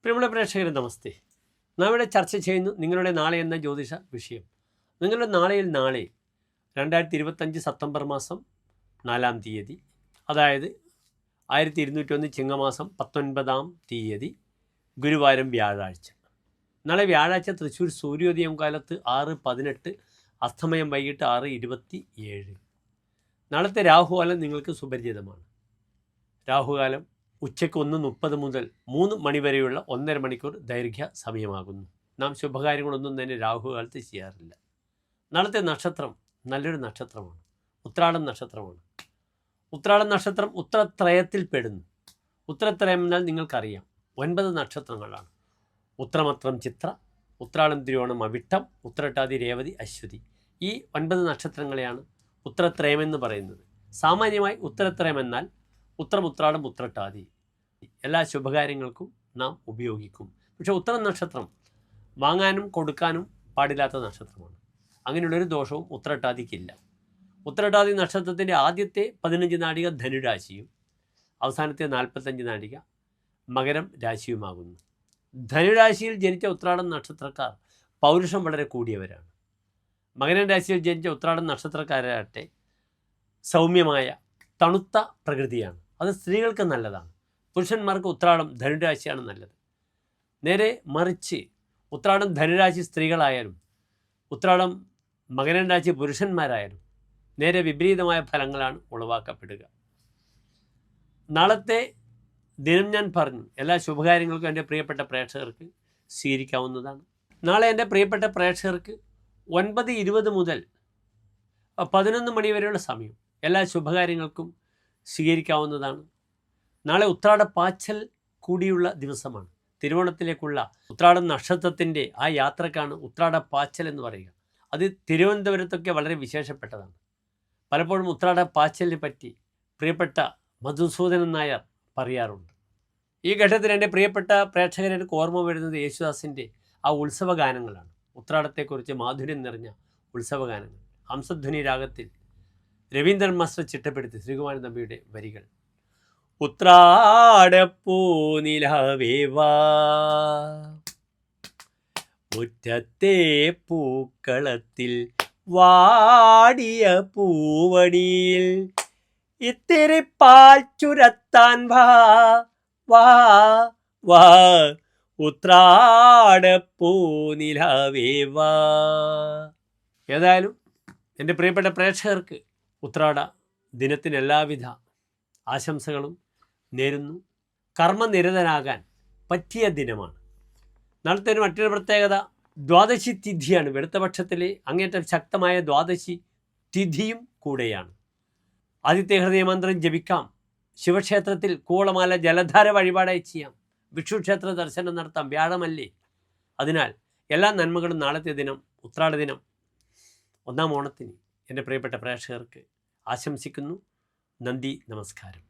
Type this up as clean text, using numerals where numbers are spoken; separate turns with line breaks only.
പ്രിയമുള്ള പ്രേക്ഷകരെ നമസ്തേ. നാം ഇവിടെ ചർച്ച ചെയ്യുന്നു നിങ്ങളുടെ നാളെ എന്ന ജ്യോതിഷ വിഷയം. നിങ്ങളുടെ നാളെ 2025 സെപ്റ്റംബർ മാസം 4-ാം തീയതി, അതായത് 1201 ചിങ്ങമാസം 19-ാം തീയതി, ഗുരുവാരം വ്യാഴാഴ്ച. നാളെ വ്യാഴാഴ്ച തൃശ്ശൂർ സൂര്യോദയം കാലത്ത് 6:18, അസ്തമയം വൈകിട്ട് 6:27. നാളത്തെ രാഹുകാലം നിങ്ങൾക്ക് സുപരിചിതമാണ്. രാഹുകാലം ഉച്ചയ്ക്ക് 1:30 മുതൽ 3 മണി വരെയുള്ള 1.5 മണിക്കൂർ ദൈർഘ്യ സമയമാകുന്നു. നാം ശുഭകാര്യങ്ങളൊന്നും തന്നെ രാഹുകാലത്ത് ചെയ്യാറില്ല. നാളത്തെ നക്ഷത്രം നല്ലൊരു നക്ഷത്രമാണ്, ഉത്രാടം നക്ഷത്രമാണ്. ഉത്രാടം നക്ഷത്രം ഉത്രത്രയത്തിൽ പെടുന്നു. ഉത്രത്രയം എന്നാൽ നിങ്ങൾക്കറിയാം, 9 നക്ഷത്രങ്ങളാണ്. ഉത്രമത്രം ചിത്ര, ഉത്രാടം തിരുവോണം അവിട്ടം, ഉത്രട്ടാതി രേവതി അശ്വതി. ഈ 9 നക്ഷത്രങ്ങളെയാണ് ഉത്രത്രയമെന്ന് പറയുന്നത്. സാമാന്യമായി ഉത്തരത്രയം എന്നാൽ ഉത്രം, ഉത്രാടം, ഉത്രട്ടാതി എല്ലാ ശുഭകാര്യങ്ങൾക്കും നാം ഉപയോഗിക്കും. പക്ഷേ ഉത്തരം നക്ഷത്രം വാങ്ങാനും കൊടുക്കാനും പാടില്ലാത്ത നക്ഷത്രമാണ്. അങ്ങനെയുള്ളൊരു ദോഷവും ഉത്രട്ടാതിക്കില്ല. ഉത്രട്ടാതി നക്ഷത്രത്തിൻ്റെ ആദ്യത്തെ 15 നാഴിക ധനുരാശിയും അവസാനത്തെ 45 നാഴിക മകരം രാശിയുമാകുന്നു. ധനുരാശിയിൽ ജനിച്ച ഉത്രാടം നക്ഷത്രക്കാർ പൗരുഷം വളരെ കൂടിയവരാണ്. മകരം രാശിയിൽ ജനിച്ച ഉത്രാടം നക്ഷത്രക്കാരാകട്ടെ സൗമ്യമായ തണുത്ത പ്രകൃതിയാണ്. അത് സ്ത്രീകൾക്ക് നല്ലതാണ്. പുരുഷന്മാർക്ക് ഉത്രാടം ധനുരാശിയാണ് നല്ലത്. നേരെ മറിച്ച് ഉത്രാടം ധനുരാശി സ്ത്രീകളായാലും ഉത്രാടം മകരം രാശി പുരുഷന്മാരായാലും നേരെ വിപരീതമായ ഫലങ്ങളാണ് ഉളവാക്കപ്പെടുക. നാളത്തെ ദിനം ഞാൻ പറഞ്ഞു, എല്ലാ ശുഭകാര്യങ്ങൾക്കും എൻ്റെ പ്രിയപ്പെട്ട പ്രേക്ഷകർക്ക് സ്വീകരിക്കാവുന്നതാണ്. നാളെ എൻ്റെ പ്രിയപ്പെട്ട പ്രേക്ഷകർക്ക് 9:20 മുതൽ 11 മണി വരെയുള്ള സമയം എല്ലാ ശുഭകാര്യങ്ങൾക്കും സ്വീകരിക്കാവുന്നതാണ്. നാളെ ഉത്രാട പാച്ചൽ കൂടിയുള്ള ദിവസമാണ്. തിരുവോണത്തിലേക്കുള്ള ഉത്രാടം നക്ഷത്രത്തിൻ്റെ ആ യാത്രക്കാണ് ഉത്രാട പാച്ചൽ എന്ന് പറയുക. അത് തിരുവനന്തപുരത്തൊക്കെ വളരെ വിശേഷപ്പെട്ടതാണ്. പലപ്പോഴും ഉത്രാട പാച്ചലിനെ പറ്റി പ്രിയപ്പെട്ട മധുസൂദനൻ നായർ പറയാറുണ്ട്. ഈ ഘട്ടത്തിൽ എൻ്റെ പ്രിയപ്പെട്ട പ്രേക്ഷകർക്ക് ഓർമ്മ വരുന്നത് യേശുദാസിൻ്റെ ആ ഉത്സവഗാനങ്ങളാണ്. ഉത്രാടത്തെക്കുറിച്ച് മാധുര്യം നിറഞ്ഞ ഉത്സവഗാനങ്ങൾ. ഹംസധ്വനി രാഗത്തിൽ രവീന്ദ്രൻ മാസ്റ്റർ ചിട്ടപ്പെടുത്തി ശ്രീകുമാരൻ തമ്പിയുടെ വരികൾ. ഉത്രാടപ്പൂനിലാവേവാ മുറ്റത്തെ പൂക്കളത്തിൽ വാടിയ പൂവടിയിൽ ഇത്തിരി പാൽ ചുരത്താൻ വാ വാ വാ ഉത്രാടപ്പൂനിലാവേവാ. ഏതായാലും എൻ്റെ പ്രിയപ്പെട്ട പ്രേക്ഷകർക്ക് ഉത്രാട ദിനത്തിന് എല്ലാവിധ ആശംസകളും നേരുന്നു. കർമ്മനിരതനാകാൻ പറ്റിയ ദിനമാണ്. നാളത്തെ മറ്റൊരു പ്രത്യേകത ദ്വാദശി തിഥിയാണ്. വെളുത്തപക്ഷത്തിലെ അങ്ങേറ്റം ശക്തമായ ദ്വാദശി തിഥിയും കൂടെയാണ്. ആദിത്യ ഹൃദയമന്ത്രം ജപിക്കാം. ശിവക്ഷേത്രത്തിൽ കൂവളമാല ജലധാര വഴിപാടായി ചെയ്യാം. വിഷ്ണുക്ഷേത്ര ദർശനം നടത്താം. വ്യാഴമല്ലേ. അതിനാൽ എല്ലാ നന്മകളും നാളത്തെ ദിനം, ഉത്രാട ദിനം, 1-ാം ഓണത്തിന് എൻ്റെ പ്രിയപ്പെട്ട പ്രേക്ഷകർക്ക് ആശംസിക്കുന്നു. നന്ദി, നമസ്കാരം.